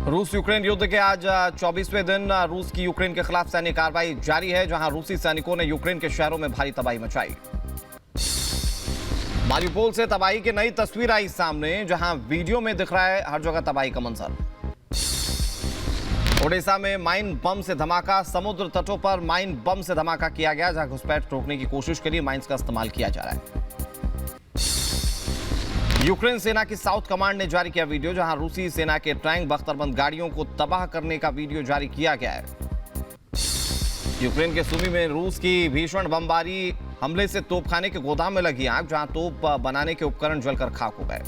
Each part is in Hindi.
रूस यूक्रेन युद्ध के आज 24वें दिन रूस की यूक्रेन के खिलाफ सैन्य कार्रवाई जारी है, जहां रूसी सैनिकों ने यूक्रेन के शहरों में भारी तबाही मचाई। मारियुपोल से तबाही की नई तस्वीर आई सामने, जहां वीडियो में दिख रहा है हर जगह तबाही का मंजर। ओडिशा में माइन बम से धमाका, समुद्र तटों पर माइन बम से धमाका किया गया, जहां घुसपैठ रोकने की कोशिश के लिए माइंस का इस्तेमाल किया जा रहा है। यूक्रेन सेना की साउथ कमांड ने जारी किया वीडियो, जहां रूसी सेना के टैंक बख्तरबंद गाड़ियों को तबाह करने का वीडियो जारी किया गया है। यूक्रेन के सुमी में रूस की भीषण बमबारी हमले से तोपखाने के गोदाम में लगी आग, जहां तोप बनाने के उपकरण जलकर खाक हो गए।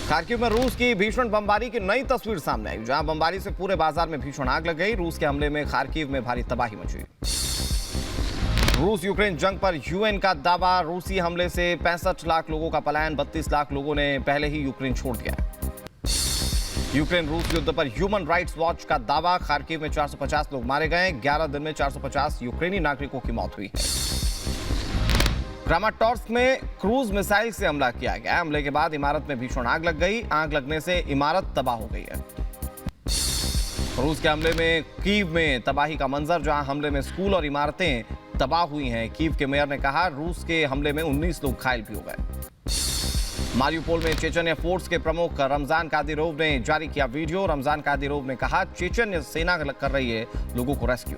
खार्किव में रूस की भीषण बमबारी की नई तस्वीर सामने आई, जहां बमबारी से पूरे बाजार में भीषण आग लग गई। रूस के हमले में खार्किव में भारी तबाही मची। रूस यूक्रेन जंग पर यूएन का दावा, रूसी हमले से 65 लाख लोगों का पलायन, 32 लाख लोगों ने पहले ही यूक्रेन छोड़ दिया। यूक्रेन रूस युद्ध पर ह्यूमन राइट्स वॉच का दावा, खार्किव में 450 लोग मारे गए, 11 दिन में 450 यूक्रेनी नागरिकों की मौत हुई है। क्रामाटोर्स्क में क्रूज मिसाइल से हमला किया गया, हमले के बाद इमारत में भीषण आग लग गई, आग लगने से इमारत तबाह हो गई है। रूस के हमले में कीव में तबाही का मंजर, जहां हमले में स्कूल और इमारतें तबाह हुई हैं। कीव के मेयर ने कहा रूस के हमले में 19 लोग घायल भी हो गए। मारियुपोल में चेचन्य फोर्स के प्रमुख रमजान कादिरोव ने जारी किया वीडियो। रमजान कादिरोव ने कहा चेचन्य सेना कर रही है लोगों को रेस्क्यू।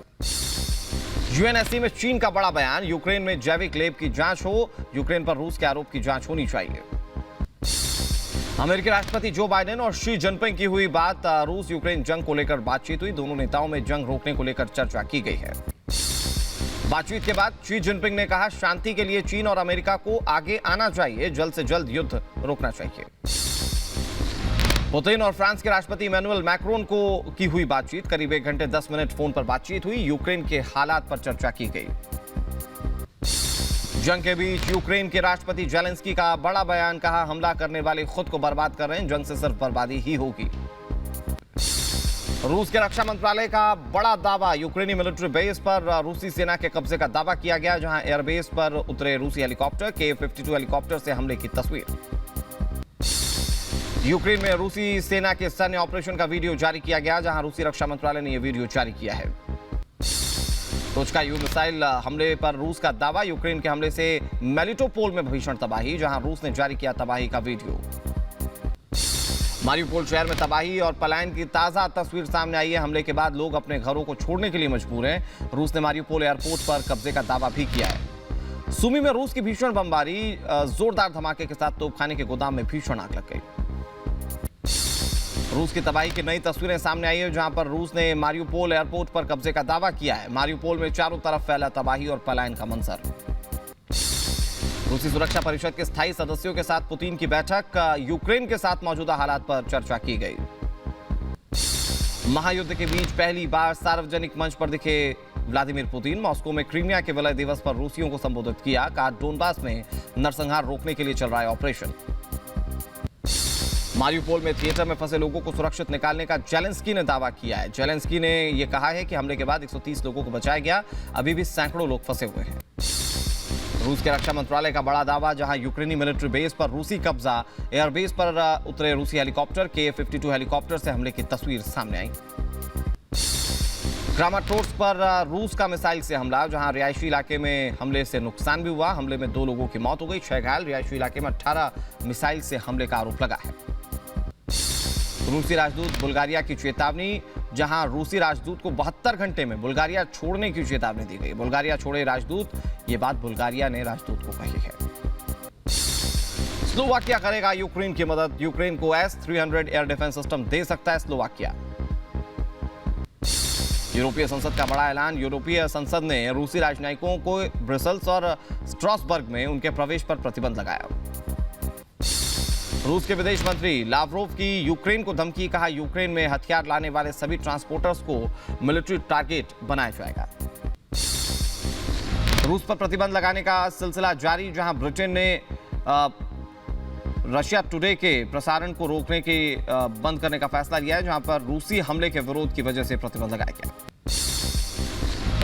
यूएनएससी में चीन का बड़ा बयान, यूक्रेन में जैविक लेब की जांच हो, यूक्रेन पर रूस के आरोप की जांच होनी चाहिए। अमेरिकी राष्ट्रपति जो बाइडेन और शी जिनपिंग की हुई बात, रूस यूक्रेन जंग को लेकर बातचीत हुई, दोनों नेताओं में जंग रोकने को लेकर चर्चा की गई है। बातचीत के बाद शी जिनपिंग ने कहा शांति के लिए चीन और अमेरिका को आगे आना चाहिए, जल्द से जल्द युद्ध रोकना चाहिए। पुतिन और फ्रांस के राष्ट्रपति इमैनुअल मैक्रोन को की हुई बातचीत, करीब 1 घंटे 10 मिनट फोन पर बातचीत हुई, यूक्रेन के हालात पर चर्चा की गई। जंग के बीच यूक्रेन के राष्ट्रपति जेलेंस्की का बड़ा बयान, कहा हमला करने वाले खुद को बर्बाद कर रहे हैं, जंग से सिर्फ बर्बादी ही होगी। रूस के रक्षा मंत्रालय का बड़ा दावा, यूक्रेनी मिलिट्री बेस पर रूसी सेना के कब्जे का दावा किया गया, जहां एयरबेस पर उतरे रूसी हेलीकॉप्टर, K-52 हेलीकॉप्टर से हमले की तस्वीर। यूक्रेन में रूसी सेना के सैन्य ऑपरेशन का वीडियो जारी किया गया, जहां रूसी रक्षा मंत्रालय ने यह वीडियो जारी किया है। टोचका यू मिसाइल हमले पर रूस का दावा, यूक्रेन के हमले से मेलिटोपोल में भीषण तबाही, जहां रूस ने जारी किया तबाही का वीडियो। मारियुपोल शहर में तबाही और पलायन की ताजा तस्वीर सामने आई है, हमले के बाद लोग अपने घरों को छोड़ने के लिए मजबूर हैं। रूस ने मारियुपोल एयरपोर्ट पर कब्जे का दावा भी किया है। सुमी में रूस की भीषण बमबारी, जोरदार धमाके के साथ तोपखाने के गोदाम में भीषण आग लग गई। रूस की तबाही की नई तस्वीरें सामने आई है, जहां पर रूस ने मारियुपोल एयरपोर्ट पर कब्जे का दावा किया है। मारियुपोल में चारों तरफ फैला तबाही और पलायन का मंजर। रूसी सुरक्षा परिषद के स्थायी सदस्यों के साथ पुतिन की बैठक, यूक्रेन के साथ मौजूदा हालात पर चर्चा की गई। महायुद्ध के बीच पहली बार सार्वजनिक मंच पर दिखे व्लादिमीर पुतिन, मॉस्को में क्रीमिया के विलय दिवस पर रूसियों को संबोधित किया, कहा डोनबास में नरसंहार रोकने के लिए चल रहा है ऑपरेशन। मारियुपोल में थिएटर में फंसे लोगों को सुरक्षित निकालने का जेलेंस्की ने दावा किया है। जेलेंस्की ने यह कहा है कि हमले के बाद 130 लोगों को बचाया गया, अभी भी सैकड़ों लोग फंसे हुए हैं। रूस के रक्षा मंत्रालय का बड़ा दावा, जहां यूक्रेनी मिलिट्री बेस पर रूसी कब्जा, एयरबेस पर उतरे रूसी हेलीकॉप्टर, K-52 हेलीकॉप्टर से हमले की तस्वीर सामने आई। क्रामाटोर्स्क पर रूस का मिसाइल से हमला, जहां रिहायशी इलाके में हमले से नुकसान भी हुआ, हमले में 2 लोगों की मौत हो गई, 6 घायल। रिहायशी इलाके में 18 मिसाइल से हमले का आरोप लगा है। रूसी राजदूत बुल्गारिया की चेतावनी, जहां रूसी राजदूत को 72 घंटे में बुल्गारिया छोड़ने की चेतावनी दी गई। बुल्गारिया छोड़े राजदूत, ये बात बुल्गारिया ने राजदूत को कही है। स्लोवाकिया करेगा यूक्रेन की मदद, यूक्रेन को S-300 एयर डिफेंस सिस्टम दे सकता है स्लोवाकिया। यूरोपीय संसद का बड़ा ऐलान, यूरोपीय संसद ने रूसी राजनयिकों को ब्रसेल्स और स्ट्रासबर्ग में उनके प्रवेश पर प्रतिबंध लगाया। रूस के विदेश मंत्री लावरोव की यूक्रेन को धमकी, कहा यूक्रेन में हथियार लाने वाले सभी ट्रांसपोर्टर्स को मिलिट्री टारगेट बनाया जाएगा। रूस पर प्रतिबंध लगाने का सिलसिला जारी, जहां ब्रिटेन ने रशिया टुडे के प्रसारण को रोकने के बंद करने का फैसला लिया है, जहां पर रूसी हमले के विरोध की वजह से प्रतिबंध लगाया गया।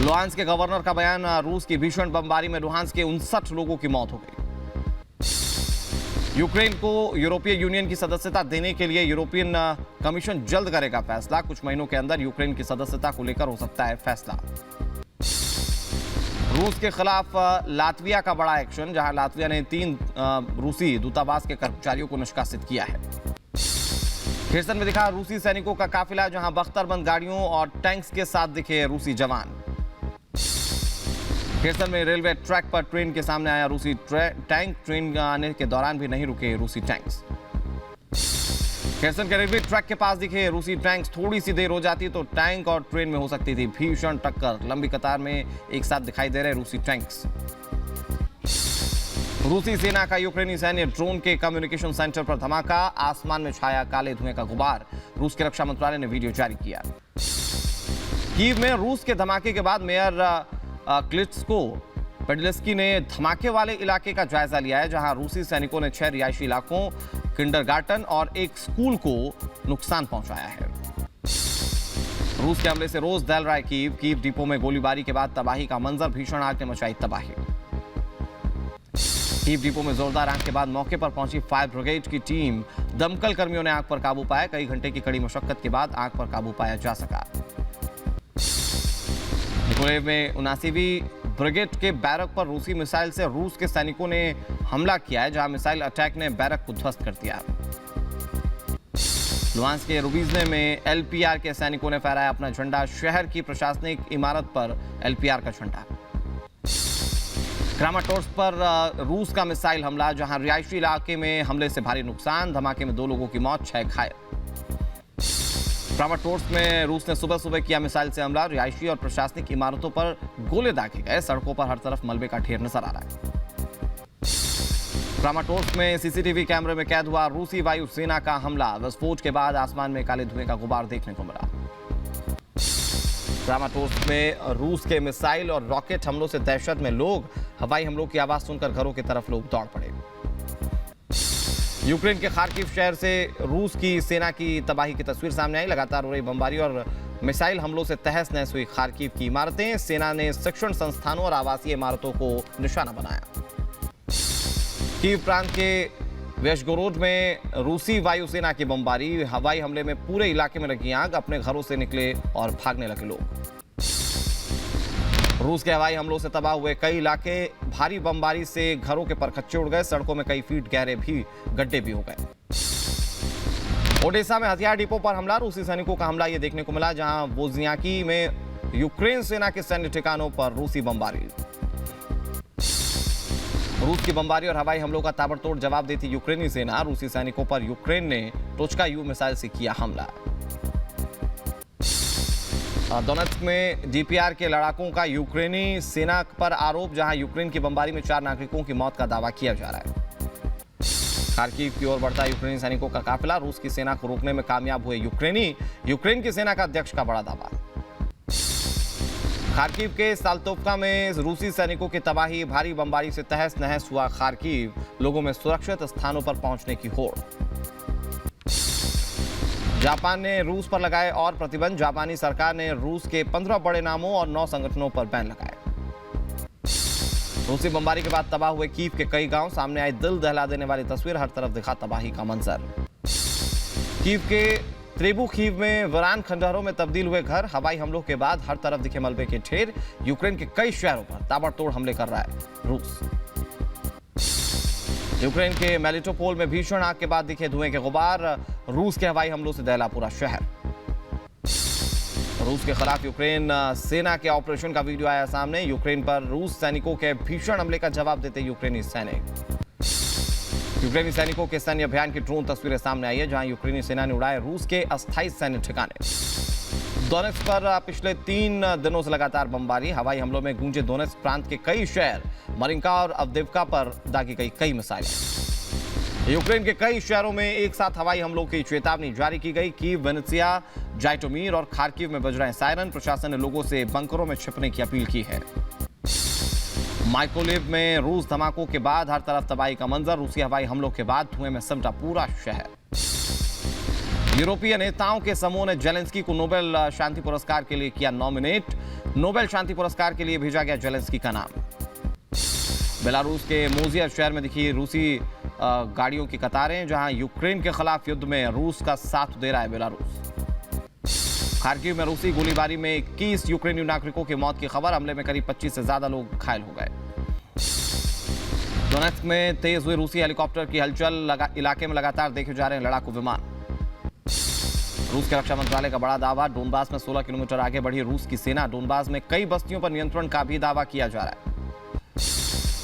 लुहांस्क के गवर्नर का बयान, रूस की भीषण बमबारी में लुहांस्क के 59 लोगों की मौत हो गई। यूक्रेन को यूरोपीय यूनियन की सदस्यता देने के लिए यूरोपियन कमीशन जल्द करेगा फैसला। कुछ महीनों के अंदर यूक्रेन की सदस्यता को लेकर हो सकता है फैसला। रूस के खिलाफ लातविया का बड़ा एक्शन, जहां लातविया ने 3 रूसी दूतावास के कर्मचारियों को निष्कासित किया है। खेरसन में दिखा रूसी सैनिकों का काफिला, जहां बख्तरबंद गाड़ियों और टैंक्स के साथ दिखे रूसी जवान। खेरसन में रेलवे ट्रैक पर ट्रेन के सामने आया रूसी टैंक, ट्रेन आने के दौरान भी नहीं रुके रूसी टैंक्स। खेरसन के रेलवे ट्रैक के पास दिखे रूसी टैंक्स, थोड़ी सी देर हो जाती तो टैंक और ट्रेन में हो सकती थी भीषण टक्कर। लंबी कतार में एक साथ दिखाई दे रहे रूसी टैंक्स। रूसी सेना का यूक्रेनी सैन्य ड्रोन के कम्युनिकेशन सेंटर पर धमाका, आसमान में छाया काले धुएं का गुबार। रूस के रक्षा मंत्रालय ने वीडियो जारी किया। कीव में रूस के धमाके के बाद मेयर क्लिट्स्को पेडलेस्की ने धमाके वाले इलाके का जायजा लिया है, जहां रूसी सैनिकों ने 6 रिहायशी इलाकों, किंडरगार्टन और एक स्कूल को नुकसान पहुंचाया है। रूस के हमले से रोज दहल रहा है कीव डिपो में गोलीबारी के बाद तबाही का मंजर, भीषण आग ने मचाई तबाही। कीव डिपो में जोरदार आग के बाद मौके पर पहुंची फायर ब्रिगेड की टीम, दमकल कर्मियों ने आग पर काबू पाया। कई घंटे की कड़ी मशक्कत के बाद आग पर काबू पाया जा सका। निकोलेव में 79वीं ब्रिगेड के बैरक पर रूसी मिसाइल से रूस के सैनिकों ने हमला किया है, जहां मिसाइल अटैक ने बैरक को ध्वस्त कर दिया। लुहांस्क के रुबीजने में एलपीआर के सैनिकों ने फहराया अपना झंडा, शहर की प्रशासनिक इमारत पर एलपीआर का झंडा। क्रामाटोर्स्क पर रूस का मिसाइल हमला, जहां रिहायशी इलाके में हमले से भारी नुकसान, धमाके में 2 लोगों की मौत, 6 घायल। क्रामाटोर्स्क में रूस ने सुबह किया मिसाइल से हमला, रिहायशी और प्रशासनिक इमारतों पर गोले दागे गए, सड़कों पर हर तरफ मलबे का ढेर नजर आ रहा है। क्रामाटोर्स्क में सीसीटीवी कैमरे में कैद हुआ रूसी वायुसेना का हमला, विस्फोट के बाद आसमान में काले धुएं का गुबार देखने को मिला। क्रामाटोर्स्क में रूस के मिसाइल और रॉकेट हमलों से दहशत में लोग, हवाई हमलों की आवाज सुनकर घरों की तरफ लोग दौड़ पड़े। यूक्रेन के खार्किव शहर से रूस की सेना की तबाही की तस्वीर सामने आई। लगातार हो रही बमबारी और मिसाइल हमलों से तहस नहस हुई खार्किव की इमारतें। सेना ने शिक्षण संस्थानों और आवासीय इमारतों को निशाना बनाया। कीव प्रांत के वेशगोरोड में रूसी वायुसेना की बमबारी, हवाई हमले में पूरे इलाके में लगी आग, अपने घरों से निकले और भागने लगे लोग। रूस के हवाई हमलों से तबाह हुए कई इलाके, भारी बमबारी से घरों के परखच्चे उड़ गए, सड़कों में कई फीट गहरे गड्ढे भी हो गए। ओडेसा में हथियार डिपो पर हमला, रूसी सैनिकों का हमला यह देखने को मिला, जहां वोज्नियाकी में यूक्रेन सेना के सैन्य ठिकानों पर रूसी बमबारी। रूस की बमबारी और हवाई हमलों का ताबड़तोड़ जवाब देती यूक्रेनी सेना, रूसी सैनिकों पर यूक्रेन ने टोचका यू मिसाइल से किया हमला। दोनेत्स्क में डीपीआर के लड़ाकों का यूक्रेनी सेना पर आरोप, जहां यूक्रेन की बमबारी में 4 नागरिकों की मौत का दावा किया जा रहा है। खार्किव की ओर बढ़ता यूक्रेनी सैनिकों का काफिला, रूस की सेना को रोकने में कामयाब हुए यूक्रेन की सेना का अध्यक्ष का बड़ा दावा। खार्किव के साल्तोवका में रूसी सैनिकों की तबाही, भारी बमबारी से तहस नहस हुआ खार्किव, लोगों में सुरक्षित स्थानों पर पहुंचने की होड़। जापान ने रूस पर लगाए और प्रतिबंध, जापानी सरकार ने रूस के 15 बड़े नामों और 9 संगठनों पर बैन लगाए। रूसी बमबारी के बाद तबाह हुए कीव के कई गांव, सामने आई दिल दहला देने वाली तस्वीर, हर तरफ दिखा तबाही का मंजर। कीव के त्रेबुखीव में वीरान खंडहरों में तब्दील हुए घर, हवाई हमलों के बाद हर तरफ दिखे मलबे के ढेर। यूक्रेन के कई शहरों पर ताबड़तोड़ हमले कर रहा है रूस। यूक्रेन के मेलिटोपोल में भीषण आग के बाद दिखे धुएं के गुबार, रूस के हवाई हमलों से दहला पूरा शहर। रूस के खिलाफ यूक्रेन सेना के ऑपरेशन का वीडियो आया सामने, यूक्रेन पर रूस सैनिकों के भीषण हमले का जवाब देते यूक्रेनी सैनिकों के सैन्य अभियान की ड्रोन तस्वीरें सामने आई है, जहां यूक्रेनी सेना ने उड़ाए रूस के अस्थायी सैन्य ठिकाने। दोनेत्स्क पर पिछले 3 दिनों से लगातार बमबारी, हवाई हमलों में गूंजे दोनेत्स्क प्रांत के कई शहर, मरिंका और अवदिवका पर दागी गई कई मिसाइलें। यूक्रेन के कई शहरों में एक साथ हवाई हमलों की चेतावनी जारी की गई। कीव, विनित्सिया, जाइटोमीर और खार्किव में बज रहे सायरन, प्रशासन ने लोगों से बंकरों में छिपने की अपील की है। माइकोलेव में रूस धमाकों के बाद हर तरफ तबाही का मंजर, रूसी हवाई हमलों के बाद धुएं में सिमटा पूरा शहर। यूरोपीय नेताओं के समूह ने जेलेंस्की को नोबेल शांति पुरस्कार के लिए किया नॉमिनेट, नोबेल शांति पुरस्कार के लिए भेजा गया जेलेंस्की का नाम। बेलारूस के मोजिया शहर में दिखी रूसी गाड़ियों की कतारें, जहां यूक्रेन के खिलाफ युद्ध में रूस का साथ दे रहा है बेलारूस। खार्किव में रूसी गोलीबारी में 21 यूक्रेनी नागरिकों की मौत की खबर। हमले में करीब 25 से ज्यादा लोग घायल हो गए। डोनेट्स्क में तेज हुए रूसी हेलीकॉप्टर की हलचल, इलाके में लगातार देखे जा रहे हैं लड़ाकू विमान। रूस के रक्षा मंत्रालय का बड़ा दावा, डोनबास में 16 किलोमीटर आगे बढ़ी रूस की सेना। डोनबास में कई बस्तियों पर नियंत्रण का भी दावा किया जा रहा है।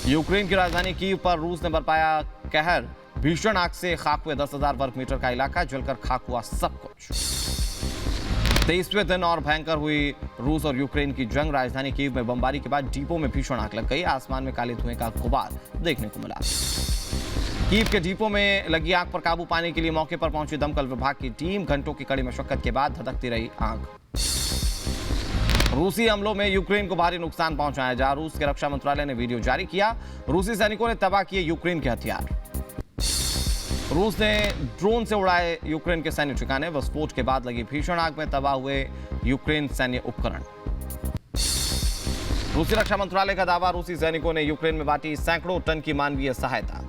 यूक्रेन की राजधानी कीव पर रूस ने बरपाया कहर। भीषण आग से खाक हुए 10,000 वर्ग मीटर का इलाका, जलकर खाक हुआ सब कुछ। 23वें दिन और भयंकर हुई रूस और यूक्रेन की जंग। राजधानी कीव में बमबारी के बाद डिपो में भीषण आग लग गई। आसमान में काले धुएं का गुबार देखने को मिला। कीव के डिपो में लगी आग पर काबू पाने के लिए मौके पर पहुंची दमकल विभाग की टीम। घंटों की कड़ी मशक्कत के बाद धधकती रही आग। रूसी हमलों में यूक्रेन को भारी नुकसान पहुंचा है। जहां रूस के रक्षा मंत्रालय ने वीडियो जारी किया, रूसी सैनिकों ने तबाह किए यूक्रेन के हथियार। रूस ने ड्रोन से उड़ाए यूक्रेन के सैन्य ठिकाने। विस्फोट के बाद लगी भीषण आग में तबाह हुए यूक्रेन सैन्य उपकरण। रूसी रक्षा मंत्रालय का दावा, रूसी सैनिकों ने यूक्रेन में बांटी सैकड़ों टन की मानवीय सहायता।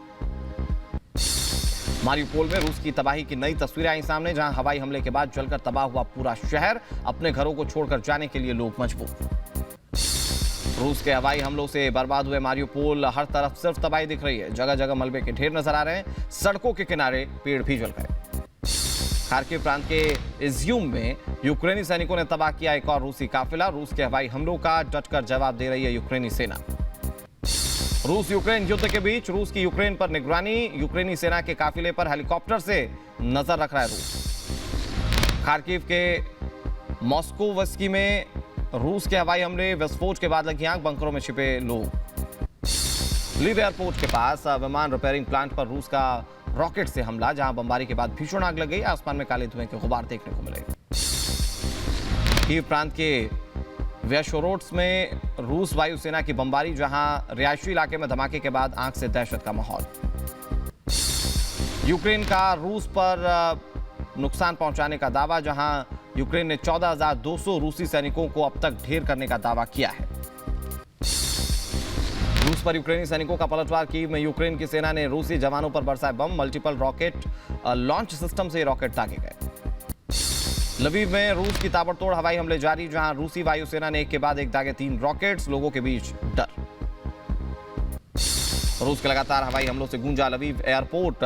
मारियुपोल में रूस की तबाही की नई तस्वीरें आई सामने, जहां हवाई हमले के बाद जलकर तबाह हुआ पूरा शहर। अपने घरों को छोड़कर जाने के लिए लोग मजबूर। रूस के हवाई हमलों से बर्बाद हुए मारियुपोल, हर तरफ सिर्फ तबाही दिख रही है। जगह जगह मलबे के ढेर नजर आ रहे हैं। सड़कों के किनारे पेड़ भी जल गए। खार्किव प्रांत के इज्यूम में यूक्रेनी सैनिकों ने तबाह किया एक और रूसी काफिला। रूस के हवाई हमलों का डटकर जवाब दे रही है यूक्रेनी सेना। रूस यूक्रेन युद्ध के बीच रूस की यूक्रेन पर निगरानी। यूक्रेनी सेना के काफिले पर हेलीकॉप्टर से नजर रख रहा है रूस। खार्किव के मॉस्कोवस्की में रूस के हवाई हमले, विस्फोट के बाद लगी आग, बंकरों में छिपे लोग। लीव एयरपोर्ट के पास विमान रिपेयरिंग प्लांट पर रूस का रॉकेट से हमला, जहां बमबारी के बाद भीषण आग लग गई। आसमान में काले धुएं के गुबार देखने को मिले। कीव प्रांत के व्याशोरोट्स में रूस वायुसेना की बमबारी, जहां रिहायशी इलाके में धमाके के बाद आग से दहशत का माहौल। यूक्रेन का रूस पर नुकसान पहुंचाने का दावा, जहां यूक्रेन ने 14,200 रूसी सैनिकों को अब तक ढेर करने का दावा किया है। रूस पर यूक्रेनी सैनिकों का पलटवार। कीव में यूक्रेन की सेना ने रूसी जवानों पर बरसाए बम। मल्टीपल रॉकेट लॉन्च सिस्टम से रॉकेट दागे गए। लवीव में रूस की ताबड़तोड़ हवाई हमले जारी, जहां रूसी वायुसेना ने एक के बाद एक दागे 3 रॉकेट्स। लोगों के बीच डर। रूस के लगातार हवाई हमलों से गूंजा लवीव एयरपोर्ट।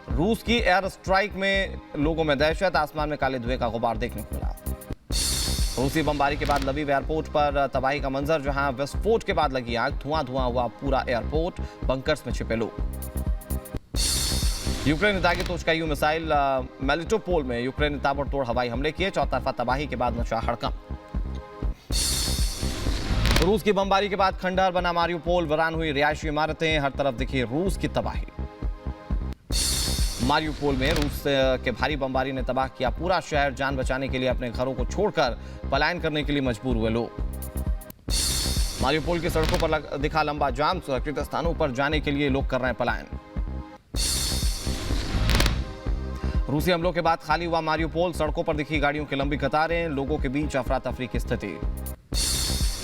रूस की एयर स्ट्राइक में लोगों में दहशत। आसमान में काले धुएं का गुबार देखने को मिला। रूसी बमबारी के बाद लवीव एयरपोर्ट पर तबाही का मंजर, जहां विस्फोट के बाद लगी आग। धुआं धुआं हुआ पूरा एयरपोर्ट, बंकर्स में छिपे लोग। यूक्रेन ने दागी तोशकायु मिसाइल। मेलिटोपोल में यूक्रेन ने ताबड़तोड़ हवाई हमले किए। चौतरफा तबाही के बाद मचा हड़कंप। रूस की बमबारी के बाद खंडहर बना मारियुपोल, वीरान हुई रिहायशी इमारतें, हर तरफ दिखी रूस की तबाही। मारियुपोल में रूस के भारी बमबारी ने तबाह किया पूरा शहर। जान बचाने के लिए अपने घरों को छोड़कर पलायन करने के लिए मजबूर हुए लोग। मारियुपोल की सड़कों पर दिखा लंबा जाम। सुरक्षित स्थानों पर जाने के लिए लोग कर रहे हैं पलायन। रूसी हमलों के बाद खाली हुआ मारियुपोल, सड़कों पर दिखी गाड़ियों की लंबी कतारें। लोगों के बीच अफरा तफरी की स्थिति।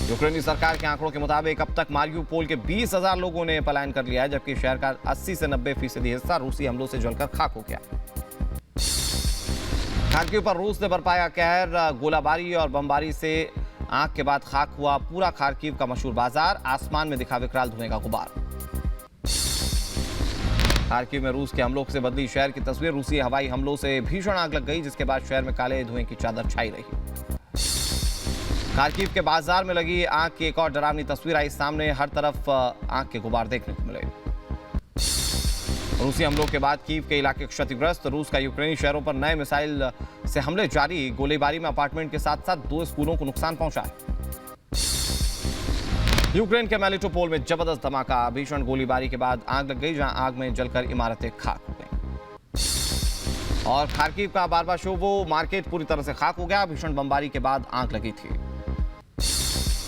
यूक्रेनी सरकार के आंकड़ों के मुताबिक अब तक मारियुपोल के 20,000 लोगों ने पलायन कर लिया है, जबकि शहर का 80 से 90% हिस्सा रूसी हमलों से जलकर खाक हो गया। खार्किव पर रूस ने बरपाया कहर। गोलाबारी और बमबारी से आग के बाद खाक हुआ पूरा खार्किव का मशहूर बाजार। आसमान में दिखा विकराल धुएं का गुबार। खार्किव में रूस के हमलों से बदली शहर की तस्वीर। रूसी हवाई हमलों से भीषण आग लग गई, जिसके बाद शहर में काले धुएं की चादर छाई रही। खार्किव के बाजार में लगी आग की एक और डरावनी तस्वीर आई सामने। हर तरफ आग के गुबार देखने को मिले। रूसी हमलों के बाद कीव के इलाके क्षतिग्रस्त। रूस का यूक्रेनी शहरों पर नए मिसाइल से हमले जारी। गोलीबारी में अपार्टमेंट के साथ साथ 2 स्कूलों को नुकसान पहुंचा है। यूक्रेन के मेलिटोपोल में जबरदस्त धमाका। भीषण गोलीबारी के बाद आग लग गई, जहां आग में जलकर इमारतें खाक हो गई। और खार्किव का बारबाशोवो मार्केट पूरी तरह से खाक हो गया। भीषण बमबारी के बाद आग लगी थी।